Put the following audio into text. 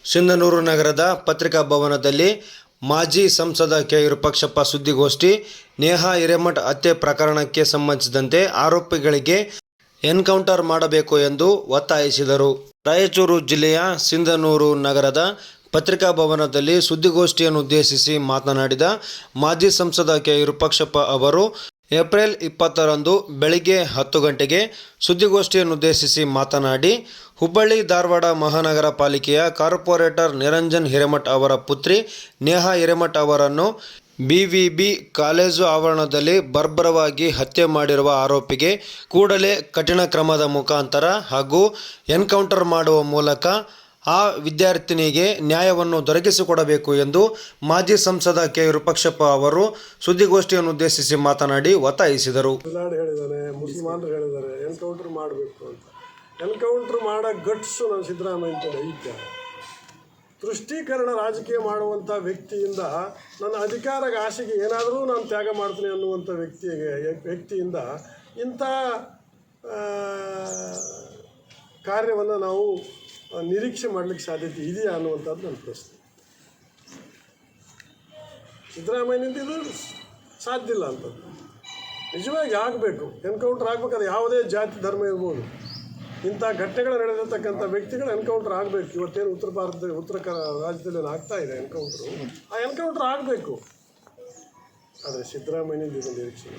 ಸಿಂಧನೂರು ನಗರದ ಪತ್ರಿಕಾ ಭವನದಲ್ಲಿ ಮಾಜಿ ಸಂಸದ ಕೆ ವಿರೂಪಾಕ್ಷಪ್ಪ ಸುದ್ದಿಗೋಷ್ಠಿ. ನೇಹಾ ಹಿರೇಮಠ ಹತ್ಯೆ ಪ್ರಕರಣಕ್ಕೆ ಸಂಬಂಧಿಸಿದಂತೆ ಆರೋಪಿಗಳಿಗೆ ಎನ್ಕೌಂಟರ್ ಮಾಡಬೇಕು ಎಂದು ಒತ್ತಾಯಿಸಿದರು. ರಾಯಚೂರು ಜಿಲ್ಲೆಯ ಸಿಂಧನೂರು ನಗರದ ಪತ್ರಿಕಾ ಭವನದಲ್ಲಿ ಸುದ್ದಿಗೋಷ್ಠಿಯನ್ನು ಉದ್ದೇಶಿಸಿ ಮಾತನಾಡಿದ ಮಾಜಿ ಸಂಸದ ಕೆ ವಿರೂಪಾಕ್ಷಪ್ಪ ಅವರು ಏಪ್ರಿಲ್ 20ರಂದು ಬೆಳಿಗ್ಗೆ 10 ಗಂಟೆಗೆ ಸುದ್ದಿಗೋಷ್ಠಿಯನ್ನುದ್ದೇಶಿಸಿ ಮಾತನಾಡಿ, ಹುಬ್ಬಳ್ಳಿ ಧಾರವಾಡ ಮಹಾನಗರ ಪಾಲಿಕೆಯ ಕಾರ್ಪೊರೇಟರ್ ನಿರಂಜನ್ ಹಿರೇಮಠ ಅವರ ಪುತ್ರಿ ನೇಹಾ ಹಿರೇಮಠ ಅವರನ್ನು BVB ಕಾಲೇಜು ಆವರಣದಲ್ಲಿ ಬರ್ಬರವಾಗಿ ಹತ್ಯೆ ಮಾಡಿರುವ ಆರೋಪಿಗೆ ಕೂಡಲೇ ಕಠಿಣ ಕ್ರಮದ ಮುಖಾಂತರ ಹಾಗೂ ಎನ್ಕೌಂಟರ್ ಮಾಡುವ ಮೂಲಕ ಆ ವಿದ್ಯಾರ್ಥಿನಿಗೆ ನ್ಯಾಯವನ್ನು ದೊರಕಿಸಿಕೊಡಬೇಕು ಎಂದು ಮಾಜಿ ಸಂಸದ ಕೆ ವಿರೂಪಾಕ್ಷಪ್ಪ ಅವರು ಸುದ್ದಿಗೋಷ್ಠಿಯನ್ನು ಉದ್ದೇಶಿಸಿ ಮಾತನಾಡಿ ಒತ್ತಾಯಿಸಿದರು. ಮುಸಲ್ಮಾನರು ಹೇಳಿದ್ದಾರೆ ಎನ್ಕೌಂಟರ್ ಮಾಡಬೇಕು ಅಂತ. ಎನ್ಕೌಂಟರ್ ಮಾಡೋ ಗಟ್ಸು ನಮ್ಮ ಸಿದ್ದರಾಮಯ್ಯ ಐತೆ. ತುಷ್ಟೀಕರಣ ರಾಜಕೀಯ ಮಾಡುವಂಥ ವ್ಯಕ್ತಿಯಿಂದ ನನ್ನ ಅಧಿಕಾರಕ್ಕೆ ಆಸೆಗೆ ಏನಾದರೂ ನಾನು ತ್ಯಾಗ ಮಾಡ್ತೀನಿ ಅನ್ನುವಂಥ ವ್ಯಕ್ತಿಯಿಂದ ಇಂಥ ಕಾರ್ಯವನ್ನು ನಾವು ನಿರೀಕ್ಷೆ ಮಾಡಲಿಕ್ಕೆ ಸಾಧ್ಯತೆ ಇದೆಯಾ ಅನ್ನುವಂಥದ್ದು ನನ್ನ ಪ್ರಶ್ನೆ. ಸಿದ್ದರಾಮಯ್ಯನಿಂದ ಇದು ಸಾಧ್ಯ ಇಲ್ಲ ಅಂಥದ್ದು. ನಿಜವಾಗಿ ಆಗಬೇಕು, ಎನ್ಕೌಂಟರ್ ಆಗಬೇಕಾದ್ರೆ ಯಾವುದೇ ಜಾತಿ ಧರ್ಮ ಇರ್ಬೋದು, ಇಂಥ ಘಟನೆಗಳು ನಡೆದಿರ್ತಕ್ಕಂಥ ವ್ಯಕ್ತಿಗಳು ಎನ್ಕೌಂಟರ್ ಆಗಬೇಕು. ಇವತ್ತೇನು ಉತ್ತರ ರಾಜ್ಯದಲ್ಲಿ ಆಗ್ತಾ ಇದೆ ಎನ್ಕೌಂಟ್ರು, ಆ ಎನ್ಕೌಂಟರ್ ಆಗಬೇಕು. ಆದರೆ ಸಿದ್ದರಾಮಯ್ಯನಿಂದ ಇದು ನಿರೀಕ್ಷೆ